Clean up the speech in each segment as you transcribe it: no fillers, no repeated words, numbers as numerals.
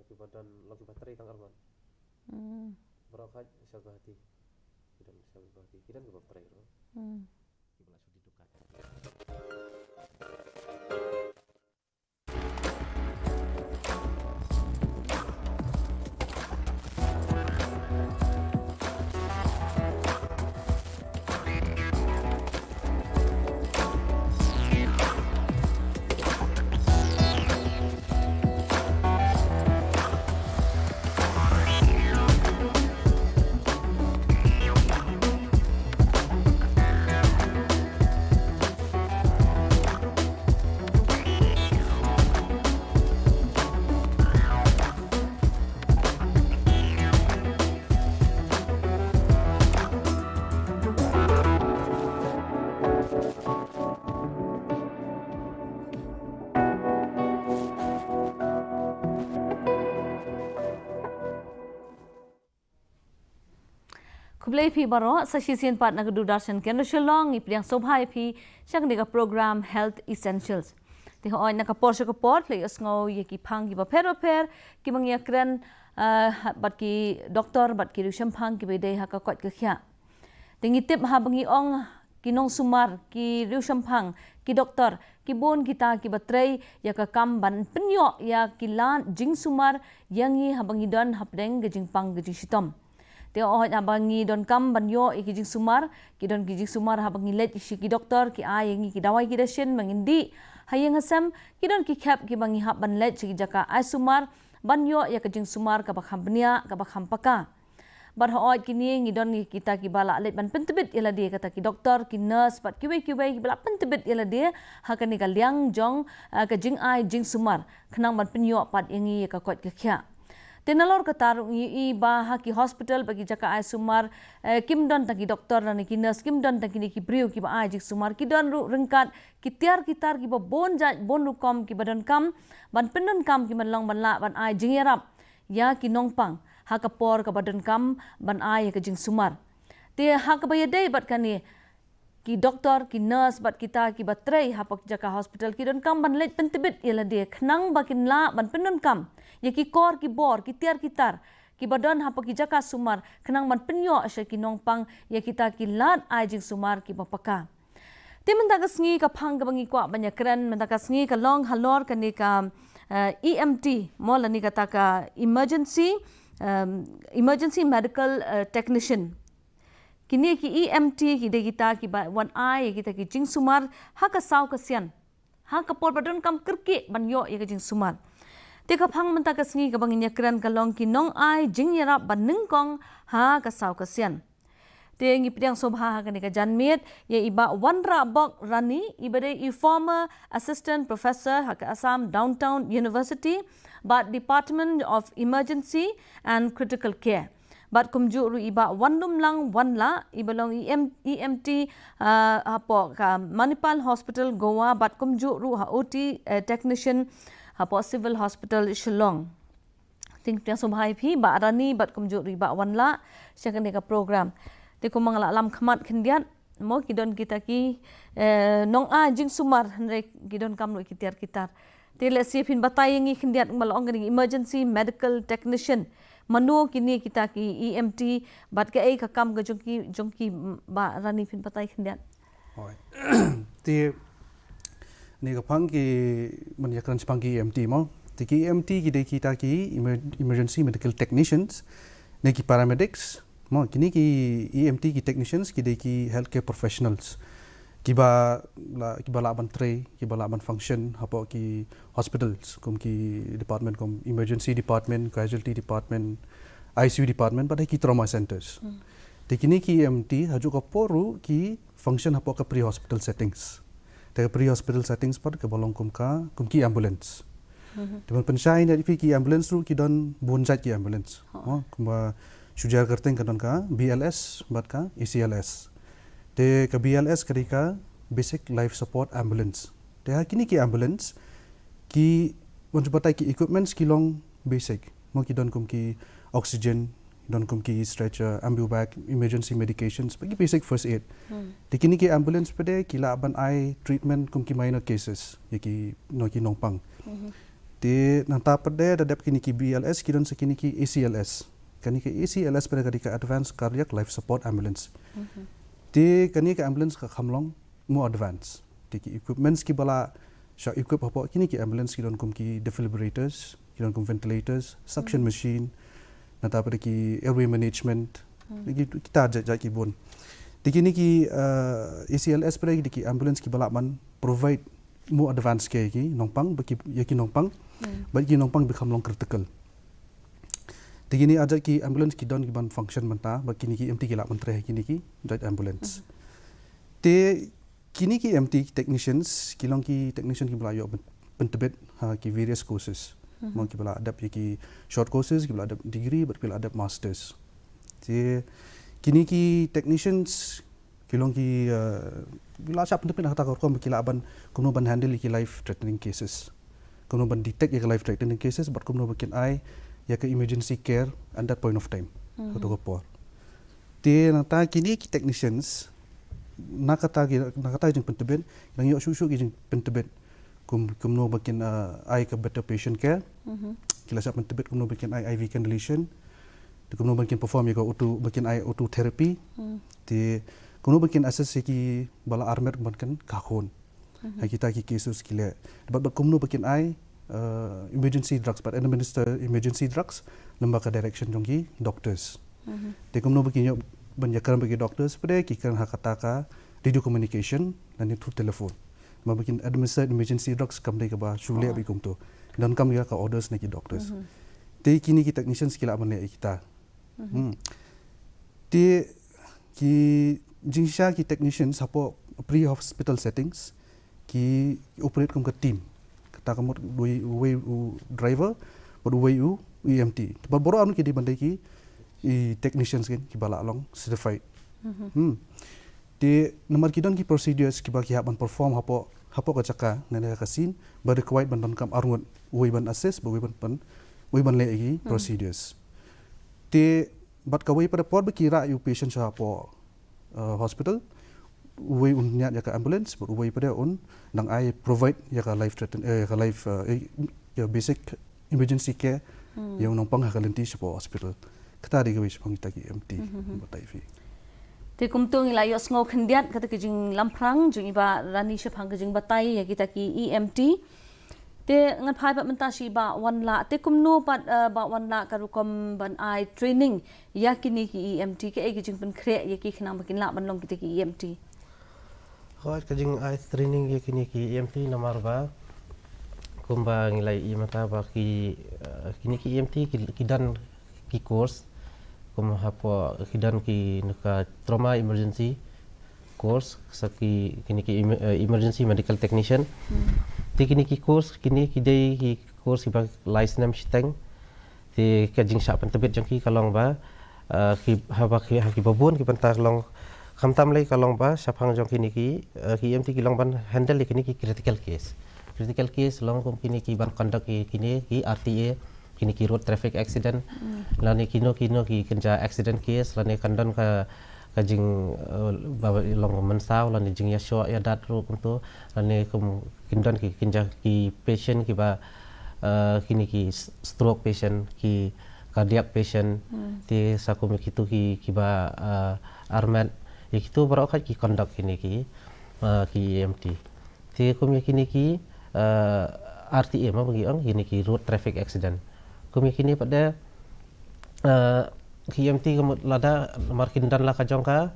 ki badan lagi baterai tang arman berapa sabahati kidan sabahati kidan ke baterai ro ki bala sudi dukat Kublai phi baro sasisian part na kudu darshan kendra shillong ipriang sobhai phi shang dega program Health Essentials. Tiho oi na kapor sha kapor le asngau ye ki phang ki ba per ki mangia kran bat ki doktor bat ki rusham phang ki bedai ha ka kot ka khya. Tingi tip ha bangi ong ki nong sumar ki rusham phang ki doktor ki bon kita ki batrei ya ka kam ban penyo ya ki lan jing sumar yangi ha bangi don hapdeng ge jing pang ge jing shitom. Teo ohot abangi don kam banyo ikijing sumar kidon kijing sumar habangi let isi ki doktor ki ayengi ki dawai ki dashin mangindi hayeng hasam kidon ki khap ki bangi hap ban let ki jaka ai sumar banyo ya kijing sumar ka bakham bnia ka bakham paka bar hoot kini ngidon kita ki bala let ban pentebit ila dia kata ki doktor ki nurse pat kiwe ki bala pentebit ila dia hakani ka liang jong ka jing ai jing sumar khnang ban penyo pat yengi ka kot ka khya Tenalor katarung i bah ki hospital bagi jaka ai sumar kim don taki doktor dan ki nurse kim don taki ki brio ki ba ai jik sumar ki don ru rengkat ki tiar kitar ki ba bon jat bon rukom ki badan kam ban pendon kam ki man long ban la ban ai jingerap ya ki nongpang ha kapor ka badan kam ban ai ka jing sumar te ha ka bayadai bat kani ki doktor ki nurse bat kita ki batrei hapak jaka hospital ki don kam ban let pentebit ila dia khnang bakin la ban pendon kam ye ki kor ki bor ki tiar kitar ki badan hapak ki jaka sumar khnang ban penyo asya ki nongpang ye kita ki lat ai jing sumar ki bapaka te menta ka sngi ka phang ka bangi kwa banya kran menta ka sngi ka long halor ka ni ka EMT mol ni kata ka emergency medical technician kini ki EMT ki de kita ki ba wan ai kita ki jing sumar ha ka saw ka sian ha ka por badon kam kirki ban yo ye ka jing sumar te ka phang menta ka sngi ka banginya kran ka long ki nong ai jing yara ban ning kong ha ka saw ka sian te ngi pidang sobha ha ka ni ka janmet ye iba wanra bok rani ibade I former assistant professor ha ka Assam Downtown University but Department of Emergency and Critical Care bat kumju ru iba wandum lang wanla ibalong EMT hapo ka Manipal Hospital Goa bat kumju ru ha OT technician hapo Civil Hospital Shillong think yang sobhai phi ba rani bat kumju ru iba wanla syakane ka program te ko mangala lam khamat khindiat mo kidon kita ki nong a jing sumar re kidon kam no kitiar kitar te le sifin batayengi khindiat malong ngani emergency medical technician manu kini kita ki EMT bat ke ai ka kam ga jongki ba rani fin patai khindiat hoi ti ni ka phang ki man ya kan phang ki EMT mo ti ki EMT ki de kita ki emergency medical technicians ne ki paramedics mo kini ki EMT ki technicians ki de ki healthcare professionals ki ba laban tray ki ba laban function hapo ki hospitals kum ki department kum emergency department casualty department ICU department pada ki trauma centers tekini ki EMT haju ka poru ki function hapo ka pre hospital settings te pre hospital settings par ka bolong kum ki ambulance teman pensai na ki ambulance ru ki don bonjat ki ambulance kuma sujar kerteng ka don ka BLS bat ka ECLS te ka BLS karika basic life support ambulance te kini ki ambulance ki onju batai ki equipments ki long basic mo ki don kum ki oxygen don kum ki stretcher ambuvac emergency medications bagi basic first aid te kini ki ambulance pede ki la ban ai treatment kum ki minor cases ye ki no ki nongpang Te nanta pada dadap kini ki BLS kidon sekini ki ACLS. Kani ki ACLS pada kadi ka Advanced Cardiac Life Support Ambulance. Te kani ka ambulance ka khamlong mo advance. Te ki equipments ki bala sha equip apa kini ki ambulance kidon kum ki defibrillators, kidon kum ventilators, suction machine, nanta pada ki airway management. Kita aja ki bon. Te kini ki ACLS pada ki ambulance ki bala man provide mo advance ke ki nongpang bagi yaki nongpang bagi nongpang become long critical. Tigini aja ki ambulance ki don ki ban function menta bagi ni ki MT ki lak mentre kini ki jet ambulance. Te kini ki MT technicians kilong ki technician ki belayo pentebet ki various courses. Mau ki bela adap ki short courses ki bela adap degree bela adap masters. Te kini ki technicians kilong ki bila siap pendepin kata korkom kila aban kumno ban handle ki life threatening cases. Kumno ban detect ya life threatening cases but kumno bakin ai ya ke emergency care at that point of time. Kata kopor. Te nata kini ki technicians nakata jeng pentebin nang yo susu ki jeng pentebin kumno bakin ai ke better patient care. Kila siap pentebin kumno bakin ai IV cannulation. Kumno bakin perform ya auto bakin ai auto therapy. Te kuno bakin assess ki bala armet kan kahon. Kita ki cases kile. Dapat kumno bakin ai emergency drugs but administer emergency drugs lembaga direction jongki doctors. Te kumno bakin yo banyakan bagi doctors pada ki kan hakata ka radio communication dan through telephone. Ma bakin administer emergency drugs kam dei ka ba sule abi kum to. Dan kam ya ka orders na ki doctors. Te kini ki technicians kila man kita. Te ki jingsha ki technicians hapo pre-hospital settings ki operate kum ka team kata kamot way driver but way EMT but boro anu ki di bandai ki technicians ki bala along certified de nomor kidon ki procedures ki ba ki haban perform hapo ka caka nana ka scene ba required ban kam arngot way ban assess ba way ban le procedures te bat ka way pada por ba kira you patient sa hapo hospital way unnya ya ka ambulance but way pada nang ai provide ya ka life threaten ka life ya basic emergency care yang nongpang ha kalenti sa hospital kata di gawis pang kita ki MT batai fi te kumtung ila yos ngau khendiat kata ki jing lamprang jing iba rani she phang jing batai ya kita ki EMT te ngan phai ba menta shi ba wan la te kumno pat ba wan la karukom ban ai training ya kini ki EMT ke e jing pen kre ya ki khnang bakin la ban long kita ki EMT khoi ka jing ai training ya kini ki EMT nomor ba kumba ngilai i mata ba ki kini ki EMT ki dan ki course kum hapo ki dan ki nuka trauma emergency course saki kini ki emergency medical technician kini ki course kini ki dei ki course ki ba license shiteng te ka jing sha pen tebet jong ki kalong ba ki haba ki babun ki pentar long khamtam lai kalong ba saphang jong kini ki EMT ki long ban handle kini ki critical case long kum kini ki ban conduct kini ki RTA kini ki road traffic accident lani kino ki kenja accident case lani kandon ka jing long mensau lani jing ya sho ya dat ro kumto lani kum kindon ki kinja ki patient ki ba kini ki stroke patient ki cardiac patient ti sakum kitu ki ba armet ikitu barokat ki conduct kini ki EMT ti kum kini ki RTA ma bagi ang kini ki road traffic accident kum kini pada EMT kamut lada markin dan la kajong ka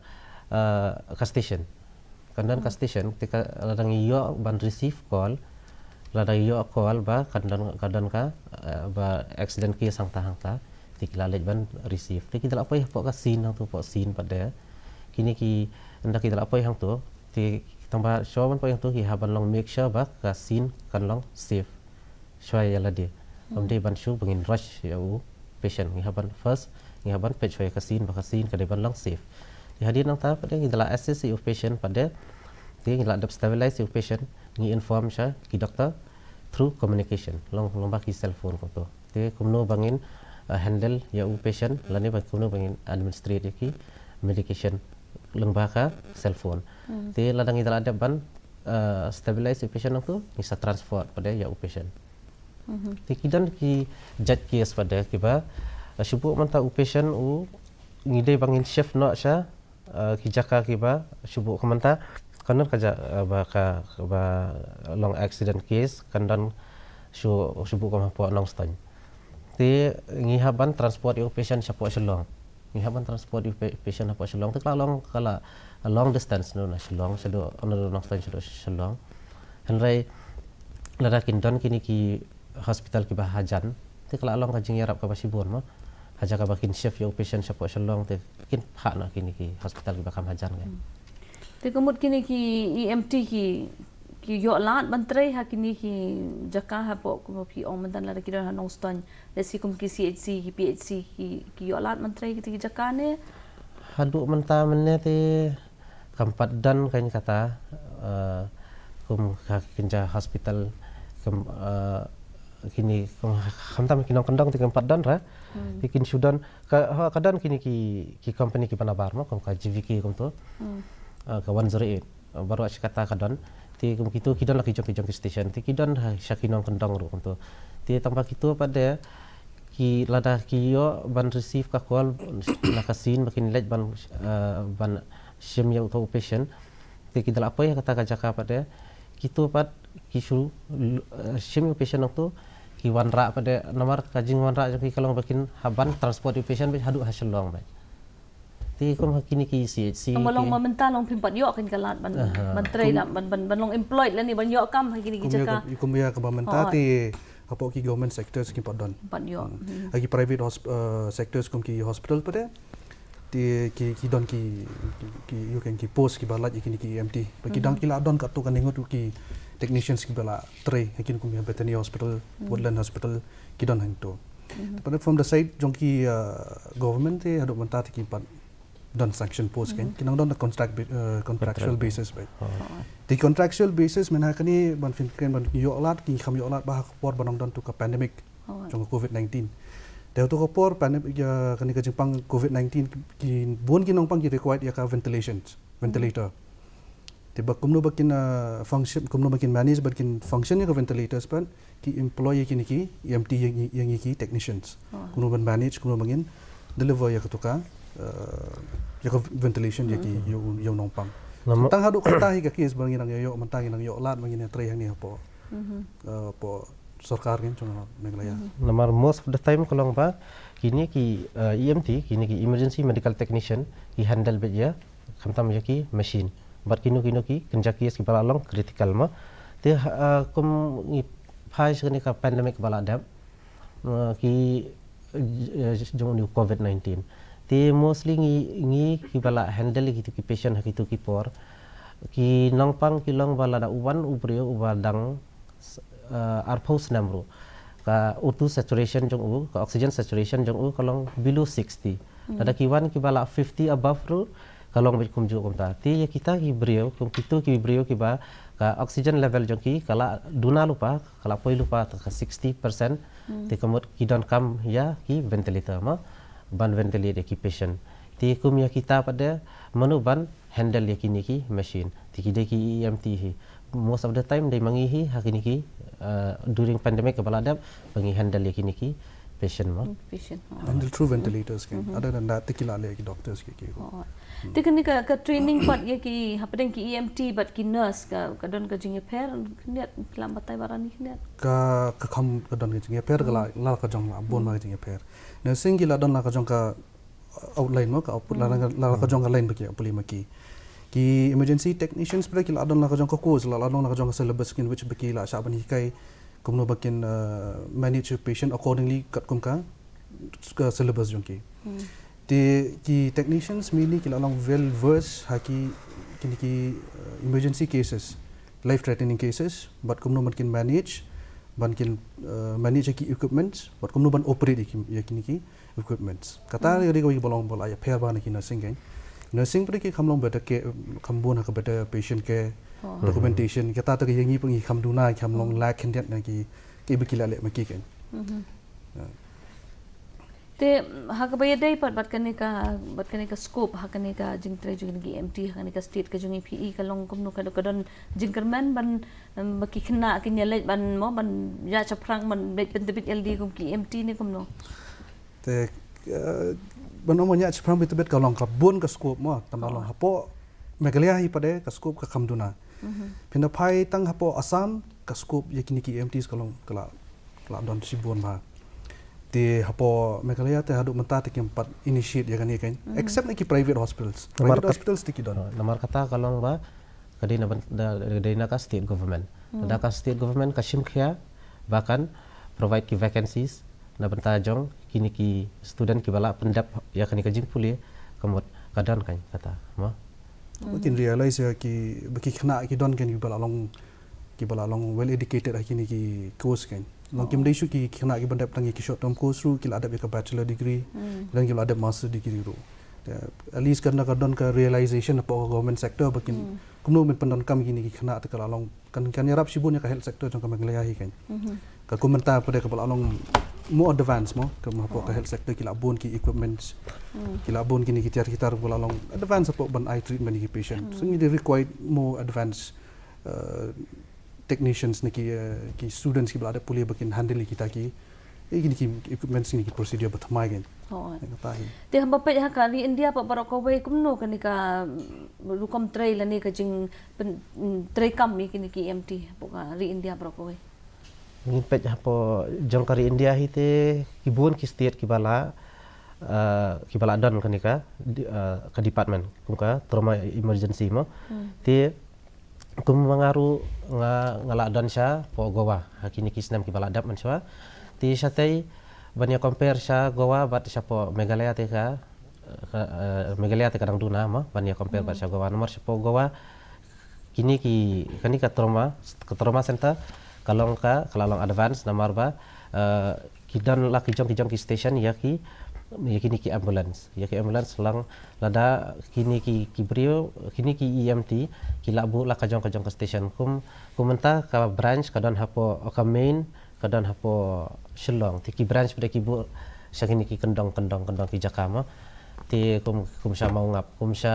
station kandan ka station ketika ladang iyo ban receive call ladang iyo call ba kandan ka ba accident ki sang tahang ta tikla lej ban receive tikila apa ya pok ka scene hang tu pok scene pada kini ki ndak kita apa yang tu ti tambah show man po yang tu ki haban long make sure ba ka scene kan long safe shwai ya ladi amde ban shu bangin rush ya patient ni haban first ni haban page shwai ka scene ka deban long safe di hadir nang ta pada kita assess si patient pada ti kita dap stabilize si patient ni inform sha ki doktor through communication long ba ki cell phone ko to ti kumno bangin handle ya patient lani ba kumno bangin administrate ki medication lengba ka cell phone ti ladang kita ada ban stabilize patient tu bisa transfer pada ya patient Ti kidan ki judge case pada kiba syubuk manta patient ngide bangin chef no sha ki jaka kiba syubuk kamanta kanan kaja ba long accident case kandan syubuk kama po nong stan ti ngihaban transport yo patient syapo shalong ngihaban transport yo patient syapo shalong ti kala long distance no na shalong sado ono nong stan shalong hanrai lada kindon kini ki hospital ki bahajan ti kala long kajing yarap ka basibon mo haja ka bakin chef yo patient syapo shalong ti kin hak na kini ki hospital ki bakam hajan kan Ti kemud kini ki EMT ki yo lat bantrai ha kini ki jaka ha po ko pi ong mantan la ki nong stan lesi kum ki CHC ki PHC ki yo lat bantrai ki jaka ne hadu menta menne ti kampat dan kan kata kum kinja hospital kini hamtam kinong kendang ti kampat dan ra bikin sudan kadan kini ki company ki panabar mo kum ka GVK kum tu ka 108 baru asyik kata kadan ti kum kitu kidan laki jong station ti kidan syakinong kendang ru kum tu ti tambah kitu pada ki lada ki yo ban receive ka call nakasin makin lej ban sim ya auto patient ti kidal apa ya kata kajaka pada kitu pad kisu sim patient tu ki wanra pada nomor kajing wanra ki kalong bakin haban transport patient be hadu hasilong ba ti kum hakini ki CHC malong mamenta long pimpat yo kan kalat ban trai ban long employed la ni ban yo kam hakini ki jaka ikum ya ka bamenta ti apo ki government sectors ki padon pan yo agi private sectors kum ki hospital pada ti ki don ki you can ki post ki balat ikini ki EMT bagi dang ki la don ka tu kan ningut ki technicians ki bala tray hakin kum ya Bethany Hospital Woodland Hospital ki don hang tu but from the side jong ki government te adu menta ki pan don sanction post kan kinang don contractual basis baik di contractual basis mena kani ban finken ban yo lat ki kham yo lat ba por banong don tu ka pandemic jong COVID-19 Deu tu kapor pandemic ya kani ka jingpang COVID-19 ki bon kinong pang ki required ya ka ventilator tiba kumno bakin function kumno bakin manage bakin function ya ka ventilators pan ki employee kini ki EMT yang ki technicians kumno ban manage kumno bangin deliver ya ka ya ka ventilation ya ki yo nong pang tang hadu kata hi ka kis bangin ang yo mentang nang yo lat bangin tray yang ni po po sarkar kan cuma Meghalaya. Nomor most of the time kalau ba kini ki EMT kini ki emergency medical technician ki handle beja kamtam ya ki machine bar kino ki kenjaki ki balalong critical ma te kum i phai sini ka pandemic baladap ki jong ni COVID-19 te mostly ngi ki bala handle ki patient hakitu ki por ki nongpang ki long balada uban ubrio ubadang arpos namro ka O2 saturation jong u ka oxygen saturation jong u kalong below 60 ada kiwan ki bala 50 above ru kalong be kum ju kum ta ti ya kita ki brio kum kitu ki brio ki ba ka oxygen level jong ki kala duna lupa kala poi lupa ka 60% ti kamot ki don kam ya ki ventilator ma ban ventilator ki patient ti kum ya kita pada manu ban handle ya kini ki machine ti ki EMT hi most of the time they mangihi hakini ki during pandemic baladap bangi handle yakini ki patient mo handle through ventilators kan other than that tikila le ki doctors ki tikani ka training pat ye ki hapadeng ki EMT but ki nurse ka don ka jinge per net lambatai barani net ka kham ka don ki jinge per la ka jong bon ma jinge per nursing ki la don la ka jong ka outline mo ka output la ka jong ka line baki apuli maki ki emergency technicians pada kila adon la ka jong ka course la adon la ka jong ka syllabus kin which baki la sha bani kai kumno bakin manage patient accordingly kat kum ka syllabus jong ki ki technicians mainly kila long well versed haki kini ki emergency cases life threatening cases but kumno bakin manage ki equipments but kumno ban operate ya kini ki equipments kata ri ko bolong bola ya pher ba na ki nursing kan nursing pada ki kamlong beda ke kambun ha beda patient ke documentation kita ta yang ni pengi kamduna kamlong la kendet na ki bikila le maki kan te te hakabaya day bat kanika scope hakanika jing tre jing gi MT hakanika state ka jing PE ka long kum no ka don jing kerman ban baki khna kinyale ban mo ban ya chaprang ban bet bit LD kum ki MT ni kum no te ban omanya chaprang bit ka long ka bun ka scope mo tamalong hapo Meghalaya hi pade ka scope ka kamduna pinda phai tang hapo Assam ka scope yakini ki MTs ka long kala don sibun ba te hapo Meghalaya te hadu menta te keempat initiate ya kan except ki private hospitals tiki don nomor kata kalong ba kadina ka state government da ka state government ka shimkhia bahkan provide ki vacancies na benta jong kini ki student ki bala pendap ya kan ka jing puli kamot kadan kan kata ma mungkin realize ya ki baki khna ki don kan ki bala long well educated kini ki course kan long kim dei shu ki khna ki bandap tangi ki short term course ru ki la adap ka bachelor degree dan ki la adap master degree ru at least karena ka don ka realization po government sector bakin kumno men pandon kam kini ki khna ta kala long kan yarap sibun ya ka health sector jong ka Meghalaya hi kan ka komentar pada ka bala long more advance mo ka po ka health sector ki la bon ki equipments ki la bon kini ki tiar bala long advance po ban eye treatment ki patient so ni required more advanced technicians ni ki students ki bala puli bakin handle kita ki gini ki equipments ni ki procedure batmai kan te hamba pe ha kali India pa barok ko bai kumno kanika rukom tray lani ka jing tray kam mi kini ki MT po ka ri India barok ko bai ngin pej hapo jong kari India hi te kibun ki state ki bala don kanika ka department kum ka trauma emergency mo te kum mangaru ngala don sha po gowa hakini ki snam ki bala dap man sha ti satai banya compare sha gowa bat sha po Meghalaya te ka kadang duna mo banya compare bat sha gowa nomor sha po gowa kini ki kanika trauma center kalong advance namar ba kidan la kijong ki station ya kini ki ambulance lang lada kini ki brio kini ki EMT ki labu la kajong ke station kumenta ka branch kadon hapo ka main kadon hapo Shillong ti ki branch pada ki bu sya kini ki kendong ki Jakama ti kum sya mau ngap kum sya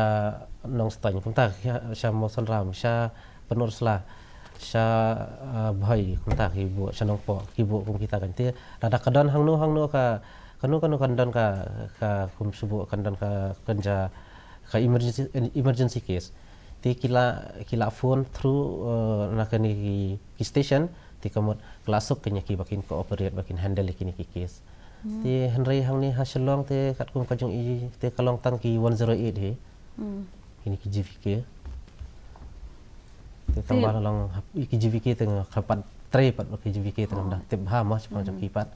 nong stany kum ta sya mau sonram sya penursla sya bhai kum ta ki bu sya nong po ki bu kum kita kan ti rada kadon hangno ka kanu kandon ka kum subu kandon ka kanja ka emergency case ti kila phone through na kani ki station ti kamot kelasuk kenya ki bakin cooperate bakin handle kini ki case ti henry hangni hasilong te kat kum kajong i te kalong tang ki 108 he kini ki GVK te tambah long ki GVK teng kapat tre pat ki GVK teng dah tip ha mas macam kipat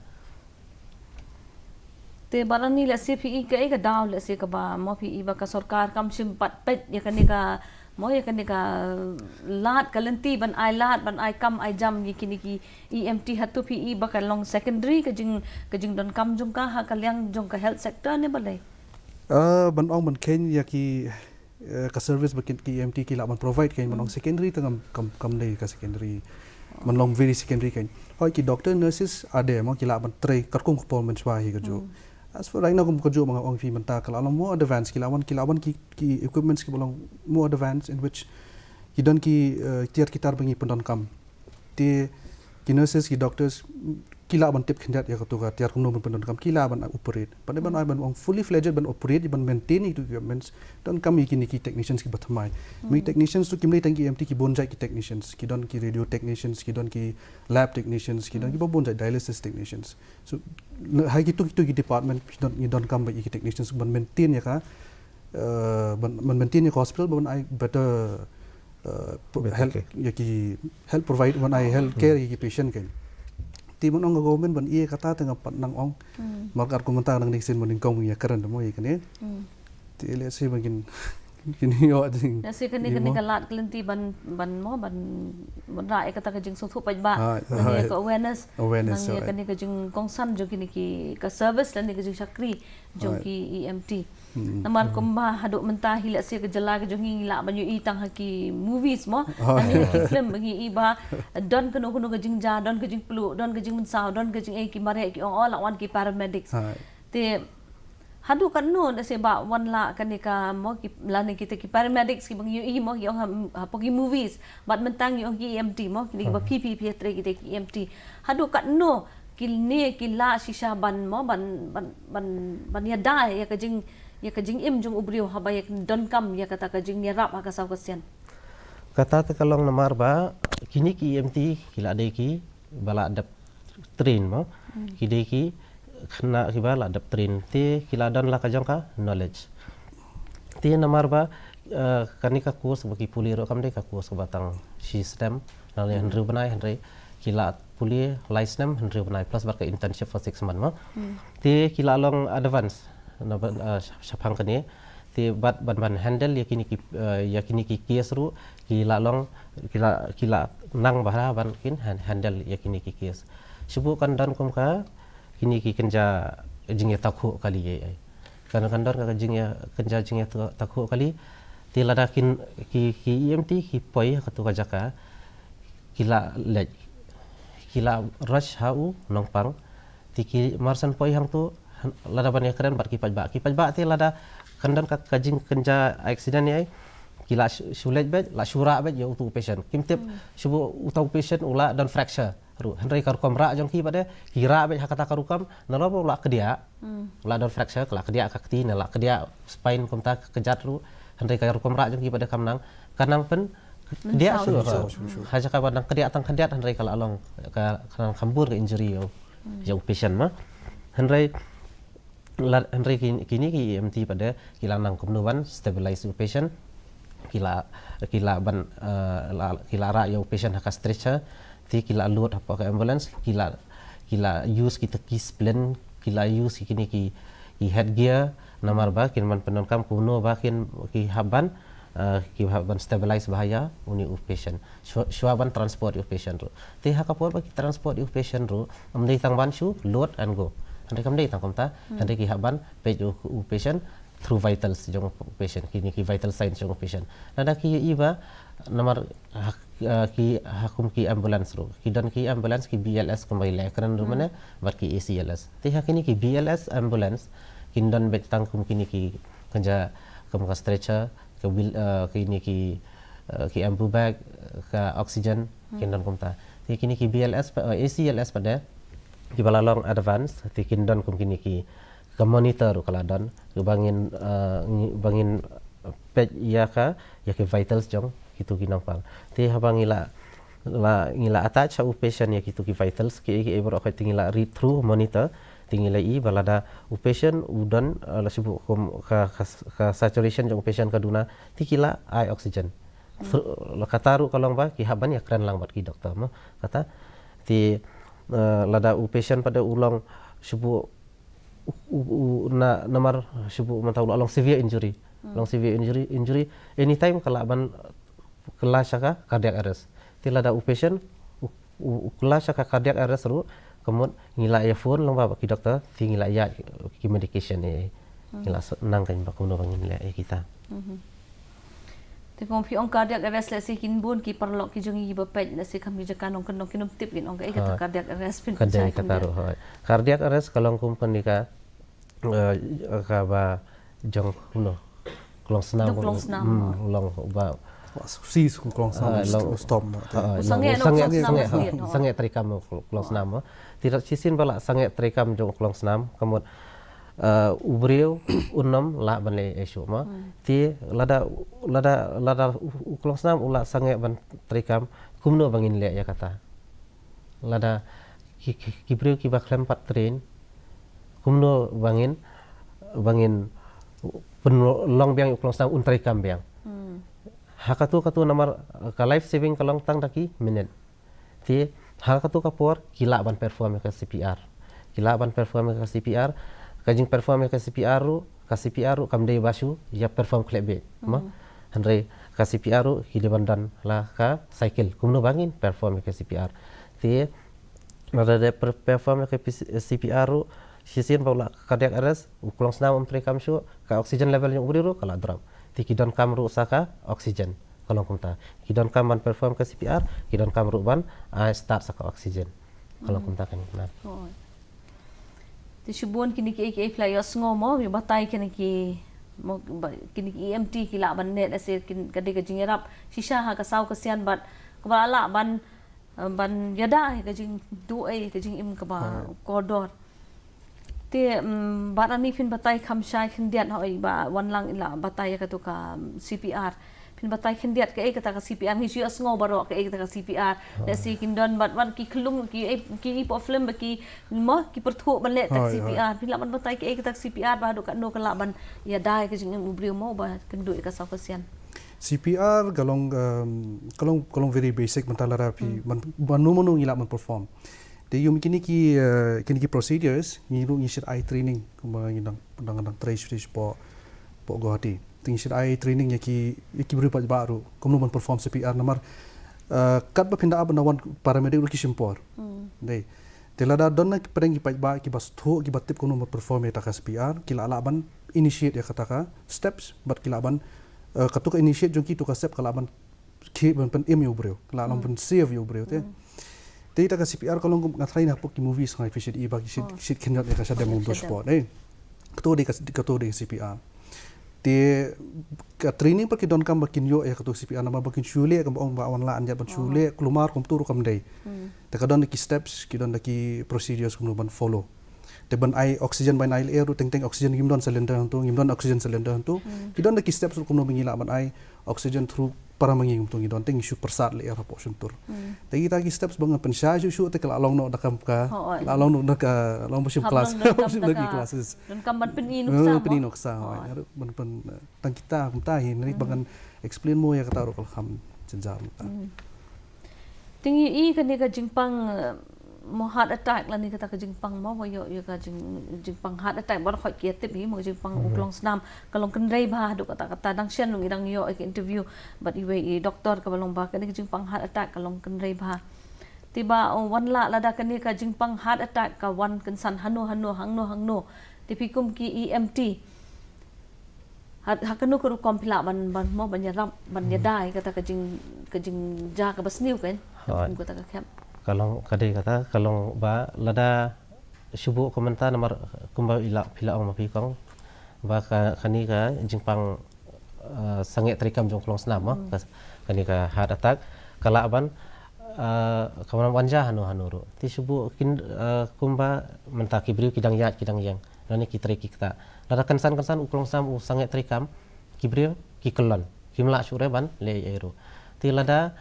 te barani la se PE ka daw la se ka ba mo PE ba ka sarkar kam sim pat pet ya kanika mo ya kanika lat kalanti ban ai kam ai jam ni kini ki EMT hatu PE ba ka long secondary ka jing don kam jung ka ha kalyang jong ka health sector ne balai ban ong ban ken ya ki ka service bakin ki EMT ki la ban provide ken ban ong secondary tengam kam nei ka secondary man long very secondary ken hoi ki doctor nurses ade mo ki la ban tray karkum performance wa hi ka jo as for right now kum kerja mga ong fi menta kala more advance kilawan ki equipments ki bolong more advance in which kidon ki tiar kitar bangi pendon kam ti nurses ki doctors kila ban tip khindat ya to tiar kum no pendon kam kila ban operate pada ban ai ban ong fully fledged ban operate ban maintain itu equipments don kam ki technicians ki bathamai mi technicians to kimlei tangi MT ki bonjai ki technicians ki don ki radio technicians ki don ki lab technicians ki don ki bonjai dialysis technicians so hai gitu ki department ki don kam ki technicians ban maintain ya ka ban maintain ya hospital ban ai better health ya ki help provide ban ai health care ki patient kan ti mon ong government ban ie kata tengah pat nang ong markar komentar nang diksin mon kong ya keren mo ikan ya ti le si bagin kini yo ding nasi kani kalat kelinti ban rai kata ka jing so thu pa ba nang ka awareness nang ya kani ka jing kongsan jo kini ki ka service lan ka jing sakri jo ki EMT namar kumba haduk mentah hilak se ke jela ke jong hila banyu i tang haki movies mo ani ki film bagi iba don kuno ke jing ja don ke jing pelu don ke jing mensau don ke jing ki mare ki all wan ki paramedics te hadu kan no na se ba wan la kan ka mo ki la ni kita ki paramedics ki bang yu mo ki poki movies bat mentang yu ki EMT mo ki ba PPP tre ki EMT hadu kan no ki ne ki la shisha ban mo ban ya dai ya ka jing im jung ubrio ha ba ya don kam ya kata ka jing ya rap ha ka saw kasian kata te kalong namar ba kini ki EMT kila de ki bala adap train mo kide ki kena kibala adap train ti kila dan la kajang ka knowledge ti namar ba kanika kurs bagi puliro kam de ka kurs batang system lalu handre banai handre kila puli license handre banai plus bar ka internship for 6 month mo ti kila long advance na syapang kani ti ban handle yakini ki case ru kila long kila nang bahra ban kin handle yakini ki case subu kan dan kum ka kini ki kenja jingya takhu kali ye kan dan ka jingya kenja jingya takhu kali ti lada kin ki EMT ki poi ka tu jaka kila lej kila rush hau nongpang ti ki marsan poi hang tu lada ban ya keren bar ki pajba ti lada kandan ka kajing kenja accident ni kila sulet bet la syura bet ya utu patient kimtip subu utau patient ula dan fracture ru henry karukam ra jong ki pada kira bet hakata karukam nalo ula kedia ula dan fracture kala kedia kakti nala kedia spine komta kejat ru henry karukam ra jong ki pada kamnang kanang pen kedia su haja ka badang kedia tang kedia henry kala along ka kanang kambur ke injury yo patient ma henry kini ki EMT pada kila nang kumnuan stabilize patient kila ban kila ra yo patient haka stretcher ti kila load apa ke ambulance kila use kita ki splint kila use kini ki headgear namar ba kin man penon kam kumno ba kin ki haban stabilize bahaya uni patient shuaban transport patient ru ti haka por ba ki transport patient ru amdei tang ban shu load and go Anda kam dei tangkom ta anda ki haban page patient through vitals jong patient kini ki vital signs jong patient nada ki iba nomor ki hakum ki ambulance ro ki dan ki ambulance ki BLS kembali le kran ru mana bar ki ACLS ti hakini ki BLS ambulance kin dan bet tangkum kini ki kanja kam ka stretcher ke kini ki ambu bag ka oxygen kin dan komta ti kini ki BLS ACLS pada di balalong advance ti kindon kum kini ki monitor kaladon bangin pet ya ki vitals jong kitu kinangpang ti habang ngila attach sa patient ya kitu ki vitals ki ebro ka tingila read through monitor tingila i balada patient udon la sibu ka saturation jong patient kaduna ti kila eye oxygen kataru kalong ba ki haban ya kran lang bat ki doktor mo kata ti lada patient pada ulang subuh namar subuh mantau ulang severe injury anytime kalaban kelas ka cardiac arrest ti lada patient kelas ka cardiac arrest ru kemudian ngila ya phone lang ba ki doktor ti ngila ya ki medication ni ngila nang kan ba kuno bangin la kita te pong piong cardiac arrest la si kinbun ki parlok ki jongi bapet la si kami jakanong kanong kinum tip gin ong ka ikata cardiac arrest pin kadai kataru hoy cardiac arrest kalong kum panika ka ba jong kuno klong snam long ba sis klong snam stop sange trikam klong snam tidak sisin bala sange trikam jong klong snam kemudian ubriu unam la banle esyu ma ti lada uklong snam ula sange ban trikam kumno bangin le ya kata lada kibriu ki baklem pat train kumno bangin long biang uklong snam un trikam biang hakatu namar ka life saving kalong tang daki minute ti hakatu kapor kila ban perform ka CPR kajing perform ka CPR ru kam dei basu ya perform klebe ma andre ka CPR ru hideban dan la ka cycle kumno bangin perform ka CPR ti nada de perform ka CPR ru sisin baula cardiac arrest uklong snam kam shu ka oxygen level yang uri ru kala drop ti kidon kam ru saka oxygen kalong kumta kidon kam ban perform ka CPR kidon kam ru ban start saka oxygen kalong kumta kan benar Ti shubon kini ki players ngomo yo batai kini ki kini EMT ki la ban net ase kin kade ka jingerap shisha ha ka saw ka sian bat ka la ban yada ka jing du ai ka jing im ka ba kodor te barani fin batai kham shai khin diat hoi ba wan lang ila batai ka to ka CPR pin batai khin diat ka kata ka CPR hi sias ngo baro ka kata ka CPR le si kin don bat wan ki khlum ki po film ba ki mo ki perthu ban le tak CPR pin la ban batai ka kata CPR ba do ka no ka la ban ya dai ka jing ubrio mo ba kan du ka sa kasian CPR kalong very basic mentalara pi manu ngila man perform. De yum kini ki procedures ngiru ngishit eye training kuma ngidang trace po gohati. Tingishit eye training yaki beri baru kuma man perform CPR namar kat ba pinda ab nawan paramedic ki simpor. Dei. Telada donna pereng ki bas tho ki batip kuma man perform eta ka CPR kila alaban initiate ya kataka steps but kilaban katuka initiate jong kitu ka step kalaban ki ban pen im yo breu kalaban pen save yo breu te ta ka CPR kalong ngatrai na pok ki movies ngai fisit iba ki sit kinot ka sa demo do sport katu de CPR te ka training pa ki don kam bakin yo katu CPR nama bakin shule kam ong ba wan la anja ban shule klumar kum turu kam dei te ka don ki steps ki don ki procedures kum ban follow te ban ai oxygen ban ai air teng oxygen gimdon cylinder gimdon oxygen cylinder kidon ki steps kum no bingila ban ai oxygen through para mangi gimdon teng isu persat le air portion tur te kita ki steps bang pen sha ju te kala long no dakam ka long no dak long musim kelas lagi classes dan kam ban pen inoksa ban tang kita kumta hin ni bangan explain mo ya kata ro kal kham jenjam tingi I kan ka jingpang mo heart attack la ni kata ka jingpang mo yo ka jingpang heart attack bar khoi kiat te bi mo jingpang uklong snam kalong kan rei ba do kata dang shen nung idang yo ek interview but iwe doktor ka balong ba kan ka jingpang heart attack kalong kan rei ba tiba wan la lada kan ka jingpang heart attack ka wan kan san hano hangno tipikum ki EMT hakanu ko kompila ban mo ban yadai kata ka jing ja ka basniu kan ko ta ka kham Kalong kadai kata kalong ba lada subuh komentar nomor kumba ila pila ong mapi kong ba kani ka jingpang sange trikam jong klong snam kani ka heart attack kala aban kawan wanja hanu ro ti subuh kin kumba mentaki beriu kidang yang nani ki triki kita lada kansan uklong sam sange trikam kibriu ki kelon kimla sure ban le ero ti lada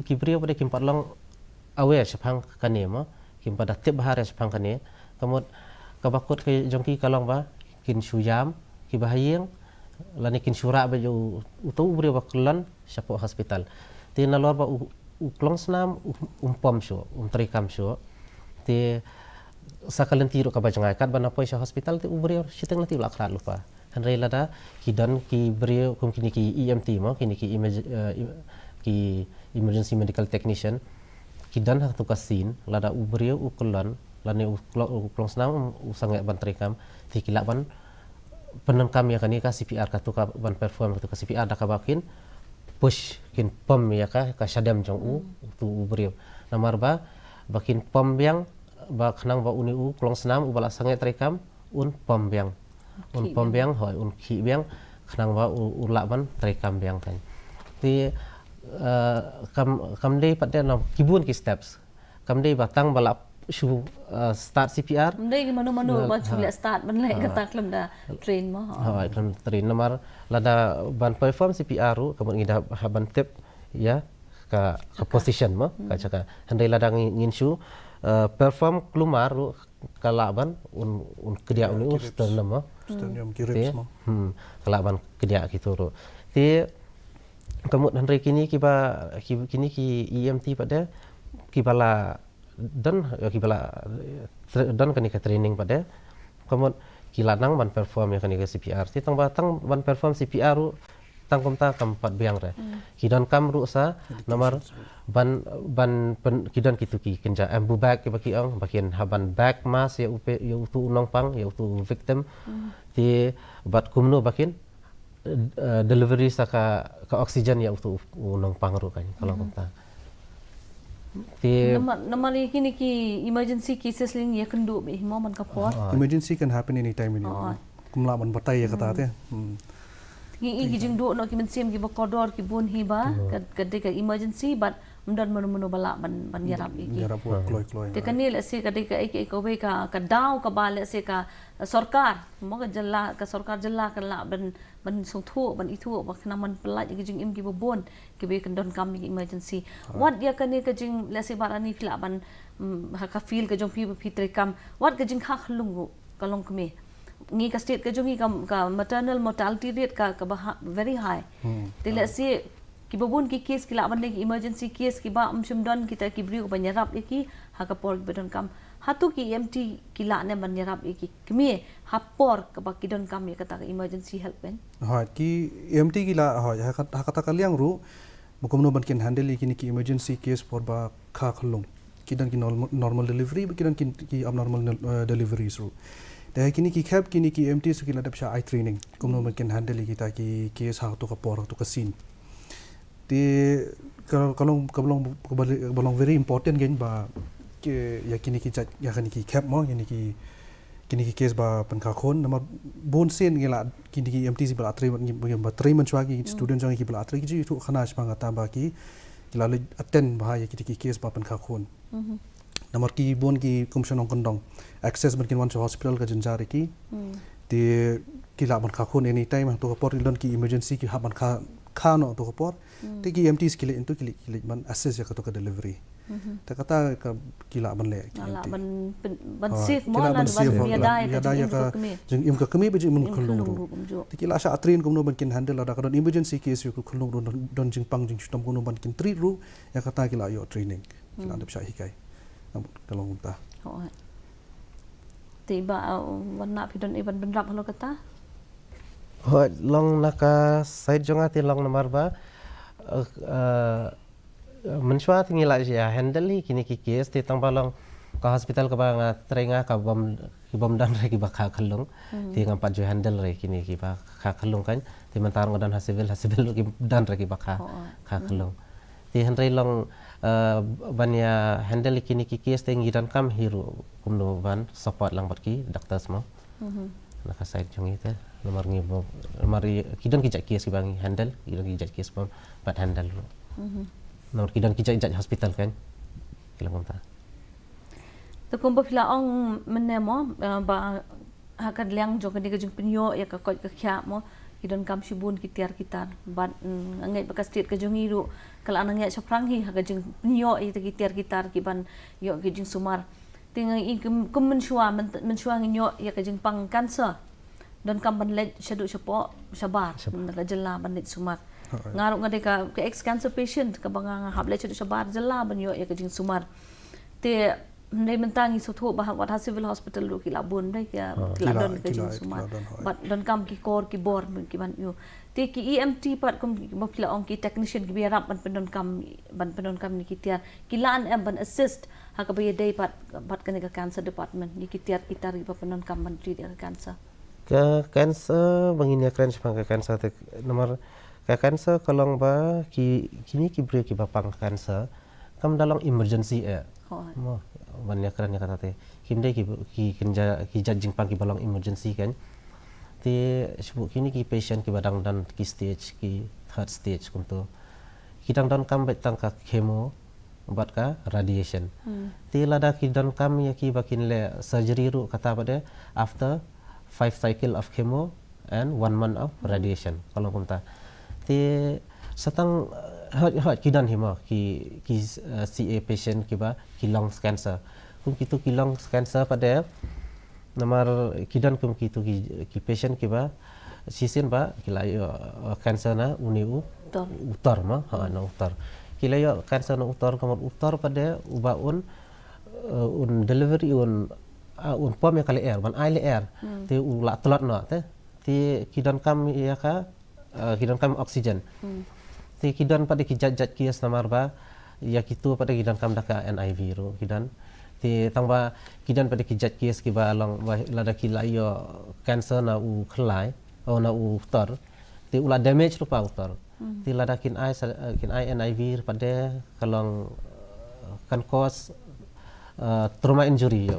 kibriu pada kimpat long aware sepang kane mo kim pada tip bahare sepang kane kamut kabakut ke jongki kalong ba kin suyam ki bahayeng lani kin sura ba jo utu bre ba kulan sapo hospital ti nalor ba uklong snam umpom syo trikam syo ti sakalan tiro ka ba jangai kat bana poisa hospital ti ubre siteng lati lakra lupa hanrei lada kidan ki bre kum kini ki EMT mo kini ki emergency medical technician kidan hak tukasin lada ubrio ukulan lani uklong senam usange ban trikam ti kilak ban penengkam ya kani ka CPR ka tuka ban perform ka CPR da ka bakin push kin pom ya ka syadam jong tu ubrio namar ba bakin pom yang ba khnang ba uni uklong senam ubala sange trikam pom yang pom yang hoi ki yang khnang ba ulak ban trikam yang kan ti kam dei pada nam kibun ki steps kam dei batang balap shu start CPR dei manu ba chule start ban le kata klam da train mo ha klam train namar lada ban perform CPR ru kamun ngida ban tip ya ka position mo ka caka handai lada ngin shu perform klumar ru kala ban kedia uni sternum mo sternum ki ribs mo kala ban kedia gitu ru ti kamut handai kini ki EMT pada kibala dan kani ka training pada kamut kilanang ban perform ya kani ka CPR ti tang batang ban perform CPR ru tang komta kampat biang re kidan kam ru sa nomor ban kidan kitu ki kenja ambu bag ki baki ong bakian haban bag mas ya utu unong pang ya utu victim ti bat kumno bakin delivery saka ka oksigen ya untuk unang pangru kan kalau kita Ti Nama ni kini ki emergency cases ling ya kendu be himo man kapor. Emergency can happen anytime ini. Kumla man batai ya kata te. Ngi jing do no ki men sim ki bakodor ki bun hiba kadai ka emergency but mdan manu bala ban yarap iki. Yarap kloi. Te kanil se kadai ka ek ko be ka daw ka bal se ka sarkar mo ka jalla ka sarkar jalla ka la ban song thu ban itu ba kana man pelaj ki jing im ki bon ki be kan don kam emergency. What ya kanil ka jing le se barani fila ban ha ka feel ka jong pi fitre kam what ka jing khak lungu kalong kme ngi ka state ka jongi ka maternal mortality rate ka very high te le se ki babun ki case ki la ban ki emergency case ki ba shimdon kita ki bri ko banyarap ki ha ka por bedon kam hatu ki EMT ki la ne banyarap ki kmi ha por ka ba ki don kam ya kata emergency help ben ha ki EMT ki la ha kata kaliang ru bukumno ban kin handle ki emergency case por ba kha khlung ki dan ki normal delivery ki dan ki abnormal deliveries ru dah kini ki khap kini ki EMT su ki la dapsha eye training kumno ban kin handle kita ki case ha to ka por to ka scene ti kalong very important gen ba ke ya kini ki ya kini ki khap mo kini ki case ba pen ka khon nama bon sen ngela kini ki EMT si bala tri man chwa ki student jang ki bala tri ki tu khana shma ngata ba ki la attend ba ya kini ki case ba pen ka khon namar ki bon ki kumshan ong kondong access ban kin wan hospital ka janjari ki ti kila ban ka khon anytime to por don ki emergency ki haban kha no to por ti ki EMT skill into kili ban access ya ka to ka delivery ta kata ka kila ban le ala ban safe mo lan ban biada ya ka jeng im ka kami beji mun khulung ru ti kila sha atrin kumno ban kin handle da ka don emergency case yu khulung ru don jing pang jing stom kumno ban kin treat ru ya kata kila yo training kila andap sha hikai kalau muntah. Tiba warna pidon iban benrap halo kata. Long naka side jonga ti long nomor ba menshwa tingi la ya handle kini ki case ti tang balong ka hospital ka ba nga trenga ka bom dan re ki ba kha khalung ti ngam pa jo handle re kini ki ba kha khalung kan ti mentar ngodan hasibil ki dan re ki ba kha khalung ti henry long banya handle kini ki case te ngidan kam hiru kumno ban support lang barki dokter semua naka side jongi te nomor ngi mari kidan ki case ki bangi handle kidan ki case pon bat handle nomor kidan ki hospital kan kilang ta to kumba pila ong menemo ba hakad liang jo kadi kajung pinyo ya ka ko ka kya mo kidan kam shibun kitiar kitar ban angai baka state ka jongi ru kala anang ya sapranghi hakajung pinyo ita kitiar kitar ki ban yo kajung sumar tinga i kum menshua nginyo ya kajung pang cancer don kam ban let shadu shapo shabar naka jalla ban let sumar ngaru ngade ka ex cancer patient ka banga hable shadu shabar jalla ban yo ya kajung sumar te nei mentangi sotho bah wat civil hospital ru ki labun dai ka don ka jing sumar but don kam ki kor ki bor ki ban yo te ki EMT pat kum mo pila ong ki technician ki biarap ban pendon kam ni ki tiar ki lan ban assist ha ka bay day pat kan ka cancer department ni ki tiar kitar ki pendon kam ban treat ka cancer ka cancer bangin ya kren ka cancer te nomor ka cancer kalong ba kini ki break ki bapang cancer kam dalam emergency mo banyak keren ya kata te kimde ki judging pang ki balong emergency kan te sebut kini ki patient ki badang dan ki stage ki third stage kunto kidang dan kam betang ka chemo buat ka radiation te lada ki dan kam ya ki bakin le surgery ru kata pada after 5 cycle of chemo and 1 month of radiation kalau kunta te satang hot kidan hima ki CA patient ki ba ki lung cancer kum kitu ki lung cancer pada nomor kidan kum kitu ki patient ki ba sisin ba kilayo cancer na uniu utar ma na utar kilayo cancer na utar kamar utar pada uba un delivery un pom ya kali air ban air air te ula telat na te kidan kam ya ka kidan kam oksigen ti kidan pada kijat kias namar ba ya kitu pada kidan kam daka NIV ro kidan ti tangba kidan pada kijat kias ki ba long lada kilayo cancer na u khlai o na u utar ti ula damage rupa utar ti lada kin ai NIV pada kalong kan cause trauma injury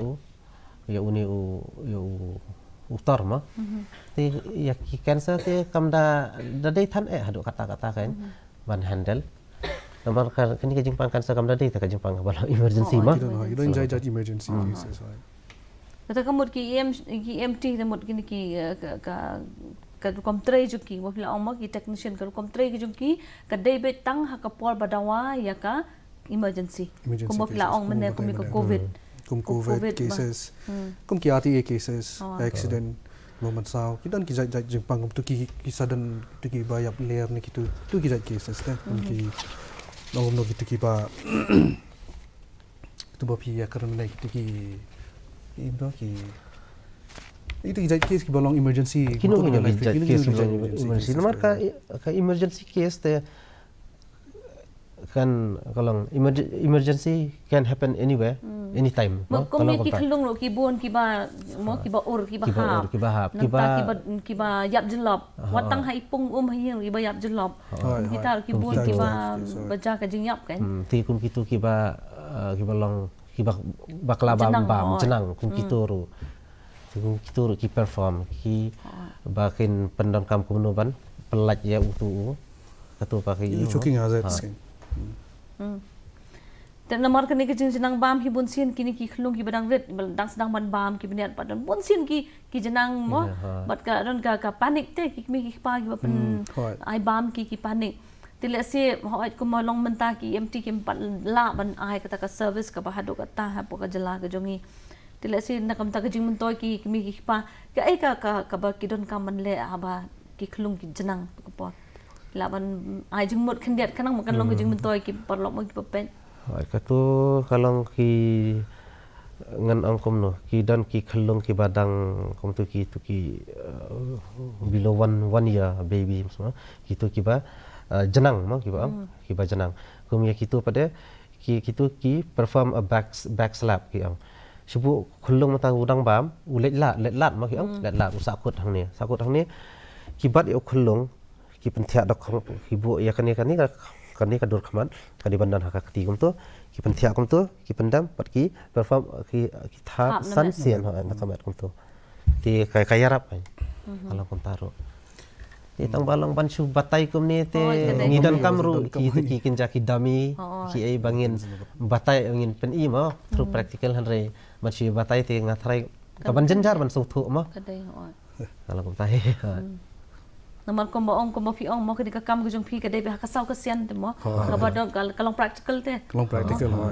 ya uni utar mah thì ya ki cancer thì kam da dei than hadu kata-kata kan ban handle nomor kan ke jingpang cancer kam da dei ta ke jingpang bala emergency mah you don't judge emergency cases right. Kata kamut ki EMT kamut kini ki ka kom tray juki wa pila ong ki technician ka kom tray juki ka dei be tang ha ka por badawa ya ka emergency kom pila ong mene kom ko covid COVID cases kom ki RTA cases accident moment sao kidan ki jai jingpang tu ki sudden tu ki bayap layer ni kitu tu ki jai cases kan ki nong no kitu ki ba tu ba pi ya karan lai kitu ki indo ki itu jai case ki balong emergency kino case emergency nomor ka emergency case te kan kalau emergency can happen anywhere anytime kalau ki khlung lo ki bon ki ba ur ki ba ki ba yap jelop watang hai pung hayang ki ba yap jelop kita ki bon ki ba baca ka jing yap kan ti kun kitu ki ba long ki ba klabam bam jenang kun kituru ki perform ki bakin pendam kam kumnuban pelaj ya utu katu pakai choking hazards dan nomor kini ke jenang bam hi bonsin kini ki khlung ki badang red dang sedang ban bam ki beniat padan bonsin ki jenang mo bat ka ron ka panik te ki mi ki pa ki pen ai bam ki panik tile se hoit ko molong menta ki EMT ki pat la ban ai kata ka service ka bahado ka ta ha po ka jala ka jongi tile se nakam ta ka jing mentoy ki mi ki pa ka ai ka ba ki don ka man le aba ki khlung ki jenang ko po laban ai jing mot khendiat kanang makan long jing mentoy ki parlok mo ki papen katu kalau ki ngan angkom no ki dan ki khlong ki badang kom tu ki below one year baby semua kitu ki ba jenang mo ki ba jenang kum ya kitu pada ki perform a back slap ki ang sibu khlong mata udang bam ulet lat mo ki ang let lat sakut hang ni ki bat yo khlong ki pentia dok ki bu ya kan ni kadur khaman kadi bandan haka kati kum tu ki pentia kum tu ki pendam pat ki perform ki tha san sian ha na kamat kum tu ti kaya rap kan kalau kum taruh ti tang balong bansu batai kum ni te ngidan kamru ki kinja ki dami ki ai bangin batai ngin pen i mo through practical hanre bansu batai te ngathrai ka ban jenjar ban su thu mo kalau kum tai nomor kombo pi ong mo ke kam gujung pi ke dei be kasau ka sian te mo ka ba dong kalong practical te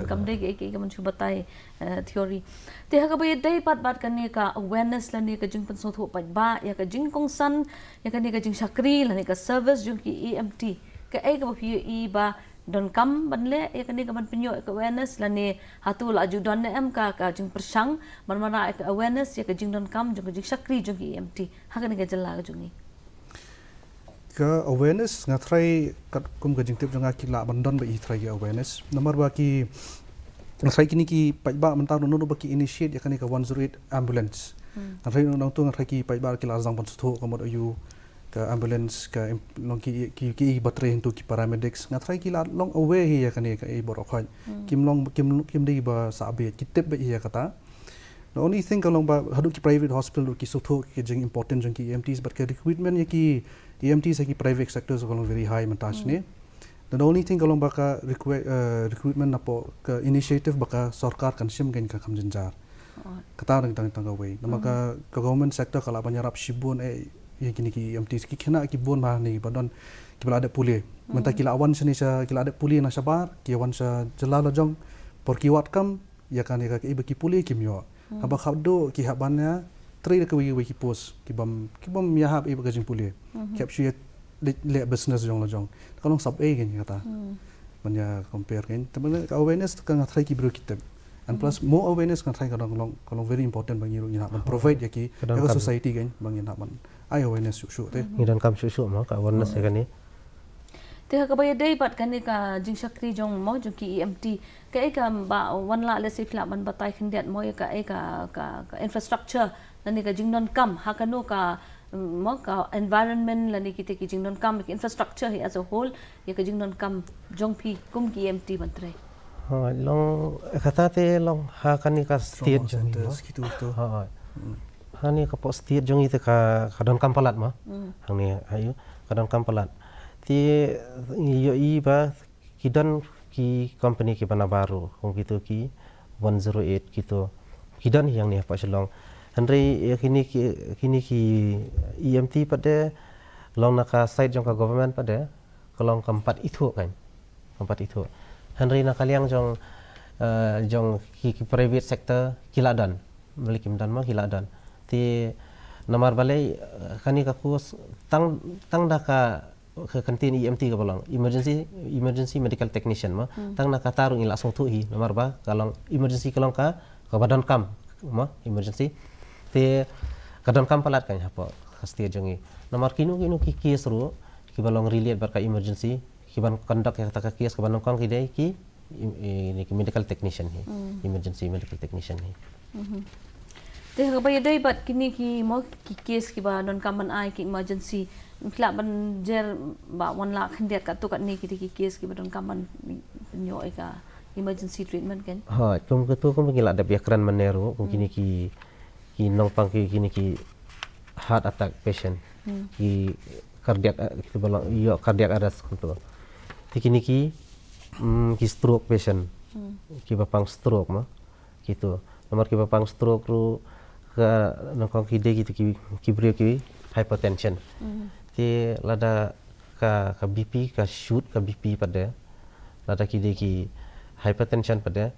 kam dei ke man chu batai theory te ha ka ba dei pat kan ni ka awareness la ni ka jing pen so tho pat ba ya ka jing kong san ya ka ni ka jing sakri la ni ka service jung ki EMT ka ai ka ba pi i ba don kam ban le ya ka ni ka ban penyo ka awareness la ni hatu la ju don em ka jing persang man mara ka awareness ya ka jing don kam jung ka jing sakri jung ki EMT ha ka ni ka jala ka jung ni ka awareness ngatrai kat kum ka jingtip janga ki la bandon ba i trai awareness nomor ba ki ngatrai kini ki pajba mentar no ba ki initiate ya kani ka 108 ambulance ngatrai nong tu ngatrai ki pajba ki la zang pan stho komod ayu ka ambulance ka long ki batre hintu ki paramedics ngatrai ki la long away hi ya kani ka e bor khoi kim dei ba sabe ki tip ba ya kata the only thing kalong ba hadu ki private hospital ki sotho ki jing important jang ki EMTs but ka recruitment ya ki EMTs ki private sectors kalong very high mantas ne the only thing kalong ba ka recruitment na po ka initiative ba ka sarkar kan sim gen ka kam jenjar kata tang away nama ka government sector kala banyarap shibun ye kini ki EMTs ki khena ki bon ma ni badon ki bala ada puli menta kila awan sini sa kila ada puli na sabar ki awan sa jelala jong por ki wat kam ya kan ya ka ki puli ki myo aba khabdo ki habanya tri ka wi ki post ki bam ya hab iba ka jing puli capture le business jong la jong kalong sab e gen kata manya compare gen temen awareness ka ngatrai ki bro kitab and plus more awareness kan try kalong very important bang iru ina man provide ya ki ka society gen bang ina man ai awareness shu te ngidan kam shu ma ka awareness ya kan ni te ka ba dei pat kan ni ka jing sakri jong mo jong ki EMT ka e ka ba wan la le se fla man batai khindiat mo ya ka e ka infrastructure la ni ka jing non kam ha ka no ka mo ka environment la ni ki te ki jing non kam ki infrastructure as a whole ya ka jing non kam jong phi kum ki EMT ban tre long kata te long ha kan ni ka state jong ni. gitu tu. Ha ni ka po state jong itu ka don kampalat ma. Hang ni ayo ka don kampalat. Ti yo i ba kidan ki company ki bana baru kung gitu ki 108 gitu. Kidan yang ni apa selong. Henry kini ki EMT pada long naka site jong ka government pada kalong keempat itu kan. Keempat itu. Henry nakaliang jong ki private sector kiladan memiliki dan mah kiladan ti namar balai kani ka kus tang daka ke kantin EMT ka balang emergency medical technician mah tang naka tarung ila song tu hi namar ba kalong emergency kalong ka badan kam mah emergency ti kadon kam palat kan apa khastia jongi namar kinu ki kes ru ki balong relate barka emergency ki ban conduct yang tak kes ka banong kang ki dai ki ini medical technician hi emergency medical technician hi te ka ba yadai bat kini ki mo ki case ki ba non kaman ai ki emergency kla ban jer ba 1 lakh hendet ka to kat ni ki case ki ba don kaman nyo ka emergency treatment kan ha kum ketu kum ngila da biakran maneru kum kini ki nong pang kini ki heart attack patient ki cardiac ki balang yo cardiac arrest kuntu kini ki stroke patient ki bapang stroke ma gitu nomor ki bapang stroke ru ka nongkong ki de gitu ki brio ki hypertension ti lada ka BP ka shoot ka BP pada lada ki de ki hypertension pada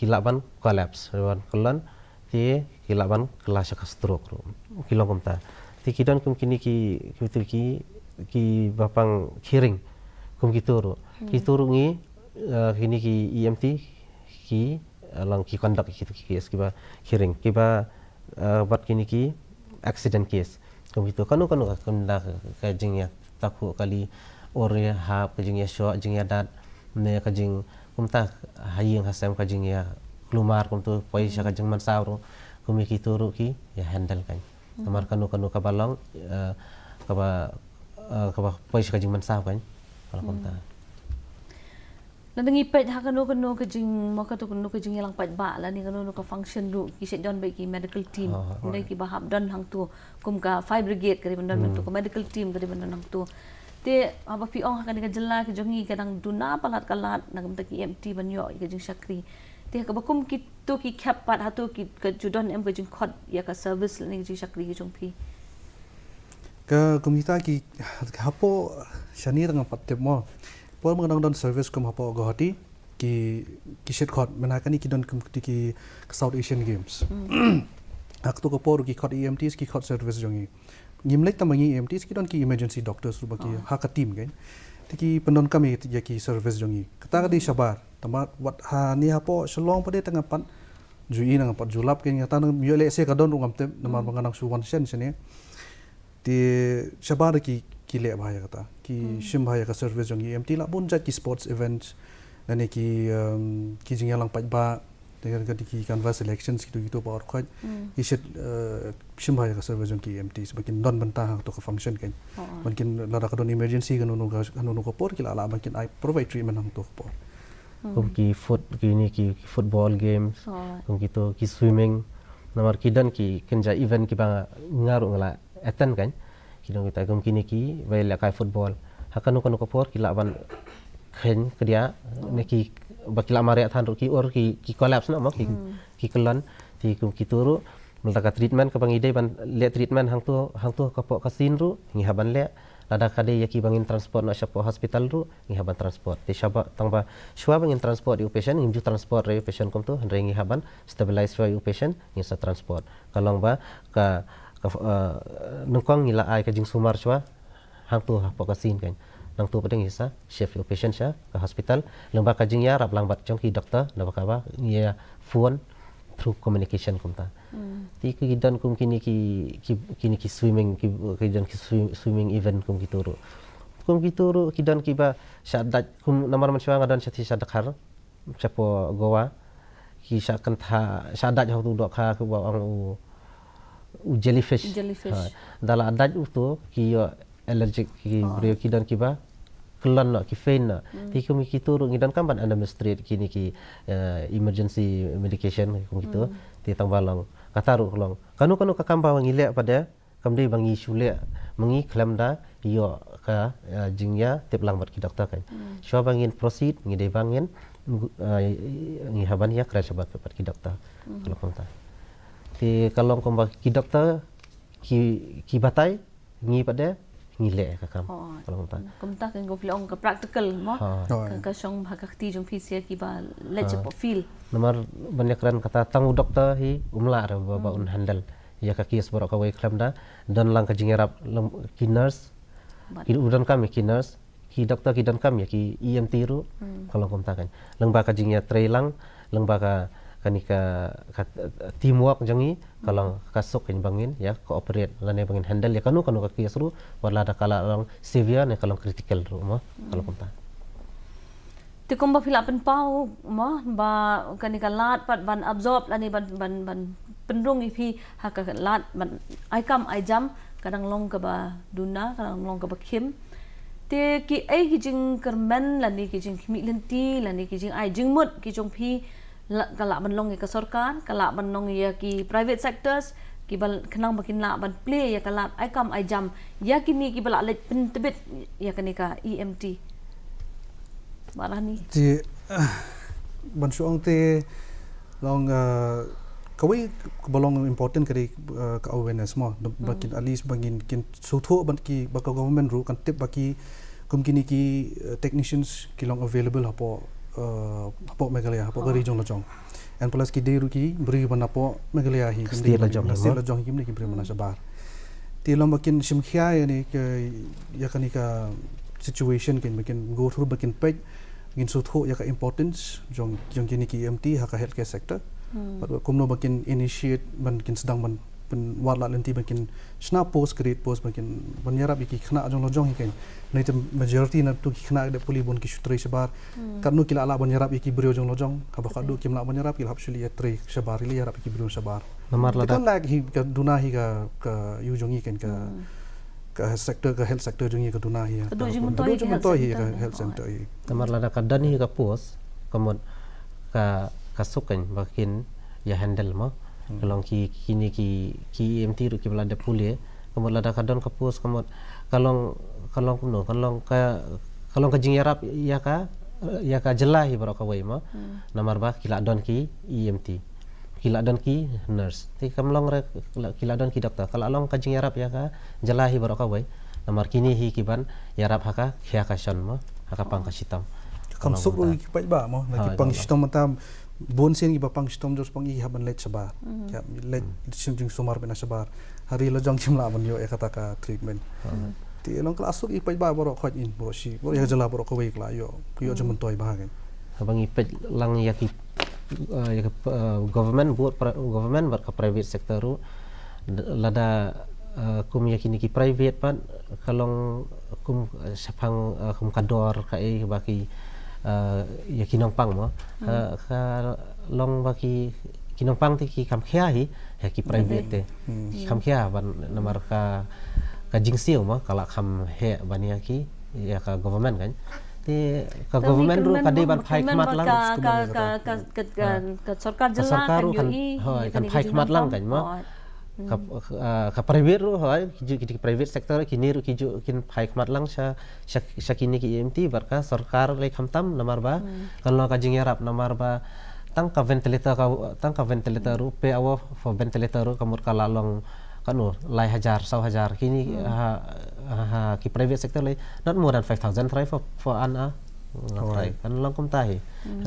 kilaban collapse lawan kelan ti kilaban kelas ka stroke ru kilong kumta ti kidon kum kini ki bapang hearing kum kituru ngi kini ki EMT ki lang ki conduct ki case kiba hearing kiba bat kini ki accident case kum gitu kanu ka jing ya taku kali ore ha ka jing ya sho jing ya dat ne ka jing kum ta haying hasam ka jing ya klumar kum tu paisa ka jing man sauro kum ki turu ki ya handle kan kamar kanu ka balong ka ba paisa ka jing man sauro kan kalau kum ta Nandangi pet ha kanu ke jing mo ka to kanu ke jing yalang pat ba la ni kanu ka function du ki set don ba ki medical team ndai ki bahab don hang tu kum ka fire brigade ka ban don tu ka medical team ka ban don hang tu te aba pi ong ha kan ka jalla ke jongi kadang duna palat kalat nagam ta ki MT ban yo ka jing sakri te ka bakum ki tu ki khap pat ha tu ki ka judon em ka jing khot ya ka service ni jing sakri ki jong pi ka kumita ki hapo shani rang patte mo por mengenang don service kum hapo gohati ki set khot menakani ki don ki South Asian Games ak to ko por ki khot EMTs ki khot service jongi ngimlek tamangi EMTs ki don ki emergency doctors ruba ki ha ka team kan ki pendon kami ya ki service jongi kata di sabar tamat wat ha ni hapo selong pade tengah pan jui nang pat julap ken ngata nang yo le se ka don rungam te namar mengenang su wan sen sene ti sabar ki le bahaya kata ki sim bahaya ka service jong EMT la bun jat ki sports events nane ki jingyalang pat ba dengan ki canvas elections gitu power khoj ki set sim bahaya ka service jong ki EMT sebakin don bentah to ka function kan mungkin la ka don emergency kan nu ko por ki la mungkin I provide treatment hang to por kum ki football games kum gitu ki swimming namar kidan ki kenja event ki bang ngaru ngala attend kan kidong kita kum kini ki baila kai football hakanu kanu kopor kila ban khen kedia ne ki bakila maria than ru ki or ki collapse na mak ki kelan ti kum ki turu melaka treatment ka bang ide ban le treatment hang tu kapo kasin ru ngi haban le lada kade ya ki bangin transport na syapo hospital ru ngi haban transport ti syaba tangba shwa bangin transport yu patient ngi transport re patient kum tu ngi haban stabilize yu patient ngi sa transport kalong ba ka nungkong ngila ai ka jing sumar chwa hang tu hapo kasin kan nang tu padang isa chef yo patient sha ka hospital lembah ka jing ya rap lang bat jong ki doktor na ba ka ba ngia phone through communication kum ta ti ki dan kum kini ki swimming ki dan ki swimming event kum ki turu ki dan ki ba syadat kum namar man chwa ngadan syati syadak har chapo goa ki syakan tha syadat ha tu dok kha ku ba ang jellyfish. Dalam adat itu, ki allergic ki brio ki dan ki ba kelan nak ki fain nak ti kumi kitu ru ngidan kan ban administrate kini ki emergency medication kum gitu ti tang balong kata ru kolong kanu ka kamba ngilek pada kamdi bangi shule mengi klaim da yo ka jingya teplang bar ki doktor kan sho bangin proceed ngide bangin ngi haban ya kra sabat bar ki doktor kalau konta ti kalau komba ki doktor ki batai ngi pada ngile ka kam kalau konta kumta kan go pilong ka practical mo ka song hakakti jong phisia ki ba leche po feel nomor banyak kran kata tang doktor hi umla ra baba un handle ya ka kies borok ka wai klam da dan lang ka jingerap ki nurse ki udan kam ki nurse ki doktor ki dan kam ya ki EMT ru kalau komta kan lang ba ka jingya trailang lang ba ka kanika teamwork jangi kalau kasuk kan bangin ya cooperate lane bangin handle ya kanu ka kies ru wala da kala lang severe ne kalau critical ru mo kalau komta ti komba phila pen pau mo ba kanika lat pat ban absorb lani ban pendrung ipi haka lat ban ai kam ai jam kadang long ka ba duna kadang long ka ba khim te ki ai ki jing kermen lani ki jing mi lenti lani ki jing ai jing mut ki jong phi kala ban long ka sarkar kala ban long ya ki private sectors ki bal kenang bakin la ban play ya kala ai kam ai jam ya kini ki bala let pen tebet ya kanika EMT barani ti ban suang te long kawai balong important kari ka awareness mo bakin at least bangin kin sutho ban ki baka government ru kan tip baki kini ki technicians ki long available hapo Meghalaya hapo ka region lajong and plus ki deru ki beri ban hapo Meghalaya hi state lajong ki beri mana sabar ti long bakin simkhia yani ya kanika situation kin bakin go through bakin page bakin sutho ya ka importance jong kini ki EMT ha ka healthcare sector kumno bakin initiate bakin sedang ban warla lenti bakin snap post create post bakin banyarap iki khna jong lojong hiken nei te majority na tu khna de puli bon ki shutre sabar kanu kila ala banyarap iki brio jong lojong ka ba du kimla banyarap kila hapsuli tre sabar li yarap iki brio sabar namar lada lag hi ka duna hi ka yu jong hiken ka sector ka health sector jong hi ka duna hi ka du jing hi ka health center hi namar lada kadan hi ka post kamot ka kasukan bakin ya handle mo kalau kini ki EMT ru ki belada pule kamot lada kadon ka post kamot kalau ka jingyarap ya ka jelahi barok ka wai mo namar ba kila don ki EMT kila don ki nurse ti kamlong re kila don ki doktor kalau long ka jingyarap ya ka jelahi barok ka wai namar kini hi kiban yarap haka khia ka shon mo haka pang ka sitam kam sok ru ki pai ba mo lagi pang sitam matam bon sen iba pang sitom jos pang i haban let sabar ya let sinjing sumar bena sabar hari la jong chimla ban yo ekata ka treatment ti long kelas i pai ba boro khoj in boro si boro ya jala boro ko wei kla yo jamun toy ba gen abang ipet lang ya ki government buat government bar ka private sector ru lada kum yakini ki private pan kalong kum sapang kum kador ka e baki ya kinong pang mo ka long baki kinong pang ti ki kam khia hi ya ki private te kam khia ban namar ka jingsiu mo kala kam he ban ya ki ya ka government kan ti ka government ru ka de ban phai khmat lang ka sarkar jelang kan yo kan phai khmat lang kan mo ka private ru hoy ki private sector kini ru ki kin phai khmat lang sha kini ki EMT barka sarkar le khamtam namar ba kan lo ka jingerap namar ba tang ka ventilator ru pe awo for ventilator ru kamur kala long kanu lai hajar 100,000 kini ki private sector le not more than 5,000 try for an try kan long kum tai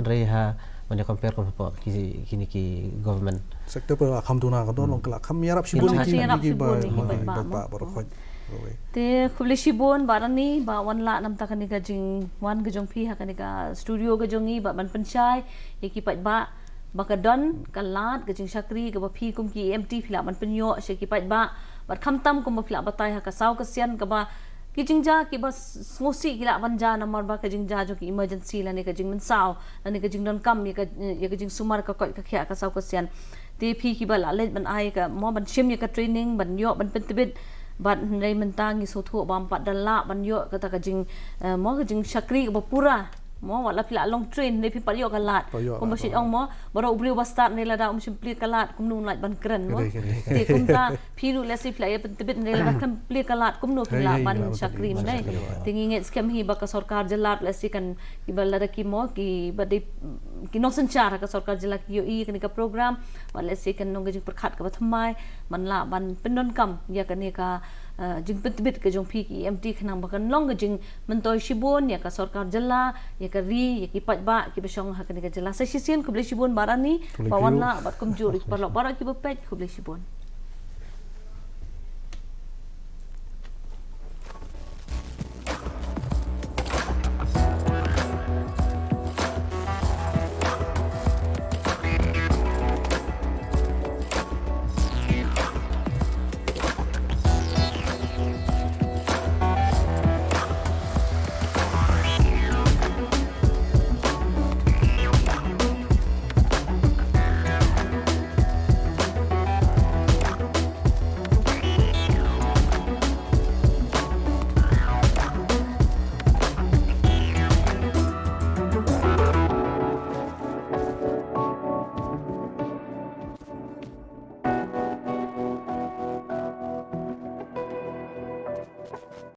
re ha when you compare kum po kini ki government sector per kham tuna ka don long kala kham yarap sibun ki ba boro khoj te khubli shibon barani ba wan la nam ta kanika jing wan ga jong phi ha kanika studio ga jongi ba ban panchai ki pat ba baka don kalat ga jing sakri ga ba phi kum ki EMT phila man penyo she ki pat ba bat kham tam kum ba phila batai ha ka saw ka sian ka ba ki jingja ki bas ngosi ki la banja namar ba ka jingja jo ki emergency la ne ka jing man saw la ne ka jing don kam ya ka jing sumar ka ka khya ka saw ka sian te phi ki ba la let ban ai ka mo ban shim ya ka training ban yo ban pentibit bat ndai mentang gi sotu bam pat dala ban yo kata ka jing mo ka jing syakri ka pura mo wala pila long train ne pi pat yo kalat kum basit ong mo baro ubli wastat ne la da pli kalat kum nu lat ban kren mo te kum ta pi lu lesi pla ya tebit ne la kan pli kalat kum nu pila ban syakri menai tingi nget skem hi ba ka sarkar jelat lesi kan ki bala da ki mo ki badi ki no sanchar ka sarkar jela ki yo i kan ka program wala lesi kan nong jing perkhat ka thamai man la ban pendon kam ya kan ka jing bit ke jong pi ki MT khnang bakan long jing mentoi shibon ya ka sarkar jela ya ka ri ya ki pajba ki besong ha kan ka jela sa sisien ko ble shibon barani pawan la bat kum juri parlo bara ki bepet ko ble shibon